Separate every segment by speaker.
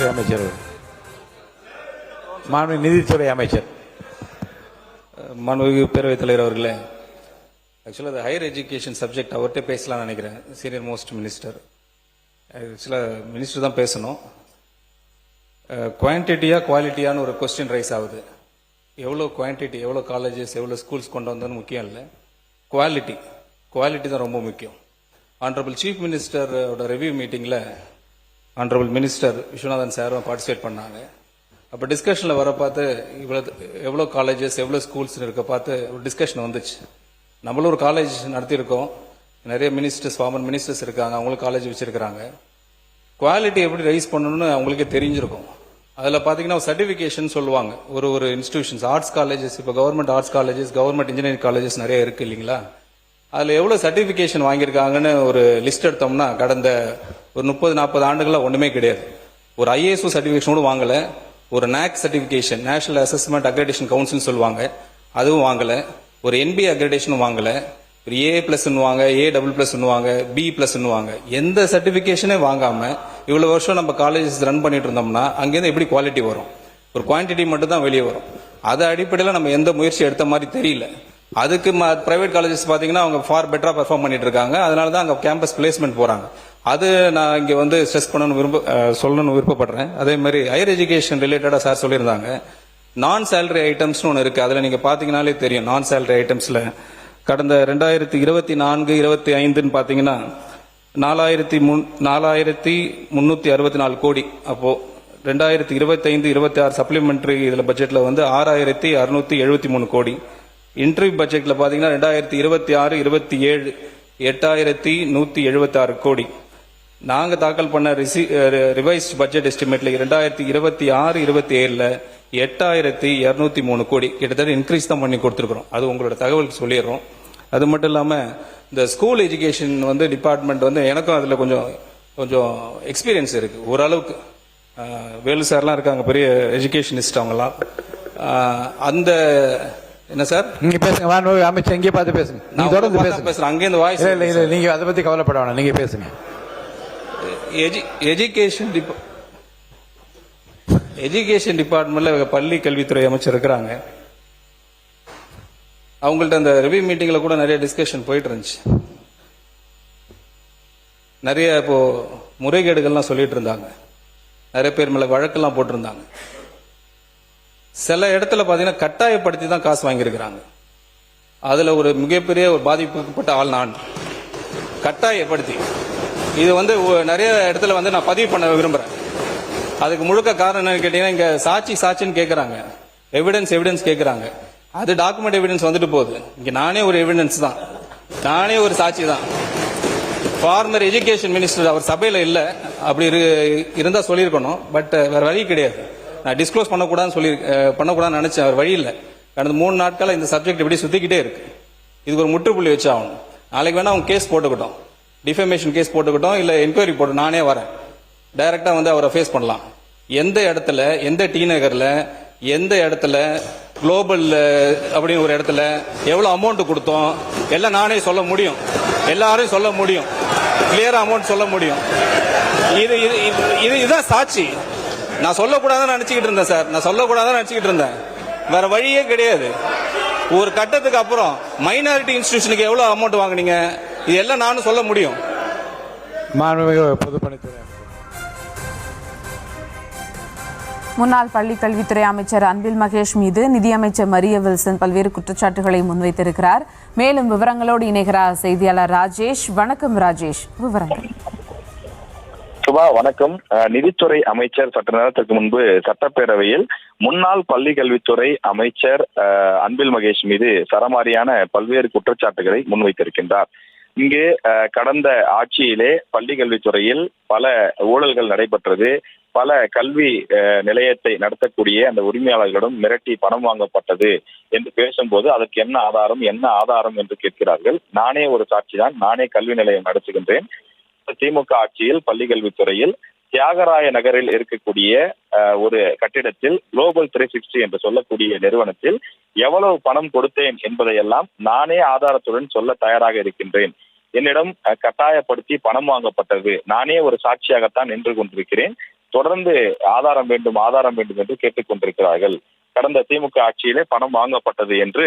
Speaker 1: பள்ளிக்கல்வித்துறை அமைச்சர், மாண்பு நிதித்துறை அமைச்சர்.
Speaker 2: மாண்புமிகு பேரவைத் தலைவர் அவர்களே, ஆக்சுவலாக அது ஹையர் எஜுகேஷன் சப்ஜெக்ட் அவர்கிட்ட பேசலாம்னு நினைக்கிறேன். சீனியர் மோஸ்ட் மினிஸ்டர், ஆக்சுவலாக மினிஸ்டர் தான் பேசணும். குவான்டிட்டியா குவாலிட்டியான்னு ஒரு கொஸ்டின் ரைஸ் ஆகுது. எவ்வளோ குவான்டிட்டி, எவ்வளோ காலேஜஸ், எவ்வளோ ஸ்கூல்ஸ் கொண்டு வந்தோன்னு முக்கியம் இல்லை, குவாலிட்டி தான் ரொம்ப முக்கியம். ஆனரபிள் சீஃப் மினிஸ்டரோட ரிவ்யூ மீட்டிங்கில் ஆனரபிள் மினிஸ்டர் விஸ்வநாதன் சாரும் பார்ட்டிசிபேட் பண்ணாங்க. அப்போ டிஸ்கஷனில் வர பார்த்து எவ்வளோ காலேஜஸ், எவ்வளோ ஸ்கூல்ஸ் இருக்க பார்த்து ஒரு டிஸ்கஷன் வந்துச்சு. நம்மளும் ஒரு காலேஜ் நடத்தியிருக்கோம், நிறைய மினிஸ்டர்ஸ், ஃபார்மர் மினிஸ்டர்ஸ் இருக்காங்க, அவங்களும் காலேஜ் வச்சுருக்கிறாங்க. குவாலிட்டி எப்படி ரைஸ் பண்ணணும்னு அவங்களுக்கே தெரிஞ்சிருக்கும். அதில் பார்த்தீங்கன்னா சர்டிஃபிகேஷன் சொல்லுவாங்க. ஒரு இன்ஸ்டிடியூஷன்ஸ், ஆர்ட்ஸ் காலேஜஸ், இப்போ government arts colleges, government engineering colleges நிறைய இருக்குது இல்லைங்களா? அதில் எவ்வளோ சர்டிஃபிகேஷன் வாங்கியிருக்காங்கன்னு ஒரு லிஸ்ட் எடுத்தோம்னா கடந்த ஒரு 30-40 ஆண்டுகளாக ஒன்றுமே கிடையாது. ஒரு IASO சர்டிஃபிகேஷன் கூட வாங்கலை, ஒரு NAAC certification, national assessment accreditation council சொல்லுவாங்க, அதுவும் வாங்கலை, ஒரு NBA அக்ரெடிடேஷனும் வாங்கலை, ஒரு A+ன்னுவாங்க, A++ன்னுவாங்க, B+ன்னுவாங்க, எந்த சர்டிஃபிகேஷனே வாங்காமல் இவ்வளோ வருஷம் நம்ம காலேஜஸ் ரன் பண்ணிட்டு இருந்தோம்னா அங்கேருந்து எப்படி குவாலிட்டி வரும்? ஒரு குவான்டிட்டி மட்டும் தான் வெளியே வரும். அது அடிப்படையில் நம்ம எந்த முயற்சி எடுத்த மாதிரி தெரியல. அதுக்கு பிரைவேட் காலேஜஸ் பார்த்தீங்கன்னா அவங்க ஃபார் பெட்டராக பெர்ஃபார்ம் பண்ணிட்டு இருக்காங்க. அதனால தான் அங்கே கேம்பஸ் பிளேஸ்மெண்ட் போகிறாங்க. அது நான் இங்கே வந்து ஸ்ட்ரெஸ் சொல்லணும்னு விருப்பப்படுறேன். அதே மாதிரி ஹையர் எஜுகேஷன் ரிலேட்டடாக சார் சொல்லியிருந்தாங்க, நான் சேலரி ஐட்டம்ஸ்னு ஒன்று இருக்குது. அதில் நீங்கள் பார்த்தீங்கன்னாலே தெரியும், நான் சேலரி ஐட்டம்ஸில் கடந்த 2024-25 பார்த்தீங்கன்னா 4,364 கோடி. அப்போது 2025-26 சப்ளிமெண்ட்ரி இதில் பட்ஜெட்டில் வந்து 6,673 கோடி. இன்டர்வியூ பட்ஜெட்டில் பார்த்தீங்கன்னா 2026-27 8,176 கோடி. நாங்கள் தாக்கல் பண்ண ரிவைஸ்ட் பட்ஜெட் எஸ்டிமேட்ல 2026-27 8,203 கோடி, கிட்டத்தட்ட இன்க்ரீஸ் தான் பண்ணி கொடுத்துருக்குறோம். அது உங்களோட தகவலுக்கு சொல்லிடுறோம். அது மட்டும் இல்லாமல் இந்த ஸ்கூல் எஜுகேஷன் வந்து டிபார்ட்மெண்ட் வந்து எனக்கும் அதில் கொஞ்சம் எக்ஸ்பீரியன்ஸ் இருக்குது ஓரளவுக்கு. வேலு சார்லாம் இருக்காங்க, பெரிய எஜுகேஷனிஸ்ட் அவங்கலாம். அந்த என்ன சார்
Speaker 1: நீங்க பேசுங்க, அமைச்சர் இங்கே பார்த்து பேசுங்க. நீங்க தொடர்ந்து பேசுறேன்,
Speaker 2: அங்கேருந்து வாய்ஸ்
Speaker 1: இல்லை, நீங்க அதை பத்தி கவலைப்பட வேணாம், நீங்க பேசுங்க.
Speaker 2: எஜுகேஷன் டிபார்ட்மெண்ட்ல பள்ளி கல்வித்துறை அமைச்சர் இருக்கிறாங்க. அவங்கள்ட்ட அந்த ரிவ்யூ மீட்டிங்ல கூட நிறைய டிஸ்கஷன் போயிட்டு இருந்துச்சு. நிறைய இப்போ முறைகேடுகள்லாம் சொல்லிட்டு இருந்தாங்க, நிறைய பேர் மேல வழக்கெல்லாம் போட்டிருந்தாங்க. சில இடத்துல பாத்தீங்கன்னா கட்டாயப்படுத்தி தான் காசு வாங்கியிருக்கிறாங்க. அதுல ஒரு மிகப்பெரிய ஒரு பாதிப்புப்பட்ட ஆள் நான். கட்டாயப்படுத்தி இது வந்து நிறைய இடத்துல வந்து நான் பதிவு பண்ண விரும்புறேன். அதுக்கு முழுக்க காரணம் என்னன்னு கேட்டீங்கன்னா, இங்க சாட்சின்னு கேட்கறாங்க, எவிடன்ஸ் கேட்கறாங்க. அது டாக்குமெண்ட் எவிடன்ஸ் வந்துட்டு போகுது. இங்க நானே ஒரு எவிடன்ஸ் தான், நானே ஒரு சாட்சி தான். ஃபார்மர் எஜுகேஷன் மினிஸ்டர் அவர் சபையில இல்ல, அப்படி இருந்தா சொல்லியிருக்கணும். பட் வேற வழி கிடையாது. நான் டிஸ்க்ளோஸ் பண்ணக்கூடாதுன்னு நினைச்சேன், அவர் வழி இல்லை. கடந்த 3 நாட்களா இந்த சப்ஜெக்ட் எப்படி சுத்திக்கிட்டே இருக்கு. இதுக்கு ஒரு முற்றுப்புள்ளி வச்சு ஆகணும். நாளைக்கு வேணா அவங்க கேஸ் போட்டுக்கிட்டோம், டிஃபமேஷன் கேஸ் போட்டுக்கிட்டோம், இல்ல என்கொயரி போட்டு நானே வரேன், டைரக்டா வந்து அவரை ஃபேஸ் பண்ணலாம். எந்த இடத்துல, எந்த டி நகர்ல, எந்த இடத்துல, குளோபல் அப்படின்னு ஒரு இடத்துல எவ்வளவு அமௌண்ட் கொடுத்தோம் எல்லாம் நானே சொல்ல முடியும், எல்லாரும் சொல்ல முடியும், கிளியரா அமௌண்ட் சொல்ல முடியும். இதுதான் சாட்சி. நான் சொல்லக்கூடாதுன்னு நினைச்சுக்கிட்டு இருந்தேன் சார், நான் சொல்லக்கூடாதுன்னு நினைச்சுக்கிட்டு இருந்தேன். வேற வழியே கிடையாது. ஒரு கட்டத்துக்கு அப்புறம் மைனாரிட்டி இன்ஸ்டிடியூஷனுக்கு எவ்வளவு அமௌண்ட் வாங்குனீங்க, இது எல்லாம் நானும் சொல்ல முடியும்.
Speaker 1: மாண்புமிகு பொதுப்பணித்துறை
Speaker 3: முன்னாள் பள்ளிக் கல்வித்துறை அமைச்சர் அன்பில் மகேஷ் மீது நிதியமைச்சர் மரிய வில்சன் பல்வேறு குற்றச்சாட்டுகளை முன்வைத்திருக்கிறார். மேலும் விவரங்களோடு இணைகிறார் செய்தியாளர் ராஜேஷ். வணக்கம் ராஜேஷ், விவரங்கள்.
Speaker 4: சுபா வணக்கம். நிதித்துறை அமைச்சர் சற்று நேரத்திற்கு முன்பு சட்டப்பேரவையில் முன்னாள் பள்ளி கல்வித்துறை அமைச்சர் அன்பில் மகேஷ் மீது சரமாரியான பல்வேறு குற்றச்சாட்டுகளை முன்வைத்திருக்கின்றார். இங்கு கடந்த ஆட்சியிலே பள்ளி கல்வித்துறையில் பல ஊழல்கள் நடைபெற்றது, பல கல்வி நிலையத்தை நடத்தக்கூடிய அந்த உரிமையாளர்களிடம் மிரட்டி பணம் வாங்கப்பட்டது என்று பேசும்போது அதற்கு என்ன ஆதாரம் என்று கேட்கிறார்கள். நானே ஒரு சாட்சி தான், நானே கல்வி நிலையம் நடத்துகின்றேன். திமுக ஆட்சியில் பள்ளி கல்வித்துறையில் தியாகராய நகரில் இருக்கக்கூடிய ஒரு கட்டிடத்தில் குளோபல் 360 என்று சொல்லக்கூடிய நிறுவனத்தில் எவ்வளவு பணம் கொடுத்தேன் என்பதையெல்லாம் நானே ஆதாரத்துடன் சொல்ல தயாராக இருக்கின்றேன். என்னிடம் கட்டாயப்படுத்தி பணம் வாங்கப்பட்டது, நானே ஒரு சாட்சியாகத்தான் நின்று கொண்டிருக்கிறேன். தொடர்ந்து ஆதாரம் வேண்டும் என்று கேட்டுக்கொண்டிருக்கிறார்கள். கடந்த திமுக ஆட்சியிலே பணம் வாங்கப்பட்டது என்று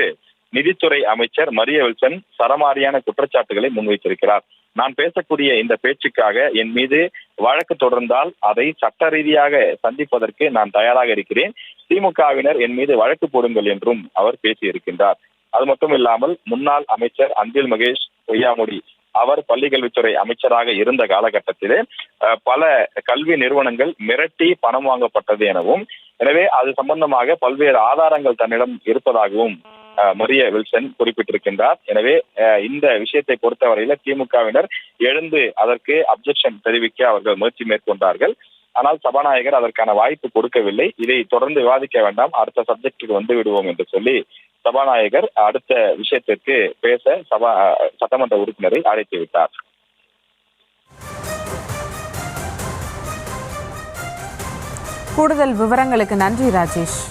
Speaker 4: நிதித்துறை அமைச்சர் மரிய வில்சன் சரமாரியான குற்றச்சாட்டுகளை முன்வைத்திருக்கிறார். நான் பேசக்கூடிய இந்த பேச்சுக்காக என் மீது வழக்கு தொடர்ந்தால் அதை சட்ட ரீதியாக சந்திப்பதற்கு நான் தயாராக இருக்கிறேன். திமுகவினர் என் மீது வழக்கு போடுங்கள் என்றும் அவர் பேசியிருக்கின்றார். அது மட்டும் இல்லாமல் முன்னாள் அமைச்சர் அன்பில் மகேஷ் பொய்யாமொழி அவர் பள்ளிக்கல்வித்துறை அமைச்சராக இருந்த காலகட்டத்திலே பல கல்வி நிறுவனங்கள் மிரட்டி பணம் வாங்கப்பட்டது எனவும், எனவே அது சம்பந்தமாக பல்வேறு ஆதாரங்கள் தன்னிடம் இருப்பதாகவும் மரிய வில்சன் குறிப்பிட்டிருக்கின்றார். எனவே இந்த விஷயத்தை பொறுத்தவரையில திமுகவினர் எழுந்து அதற்கு அப்ஜெக்ஷன் தெரிவிக்க அவர்கள் முயற்சி மேற்கொண்டார்கள். ஆனால் சபாநாயகர் அதற்கான வாய்ப்பு கொடுக்கவில்லை. இதை தொடர்ந்து விவாதிக்க வேண்டாம், அடுத்த சப்ஜெக்டுக்கு வந்து விடுவோம் என்று சொல்லி சபாநாயகர் அடுத்த விஷயத்திற்கு பேச சட்டமன்ற உறுப்பினரை அழைத்து விட்டார்.
Speaker 3: கூடுதல் விவரங்களுக்கு நன்றி ராஜேஷ்.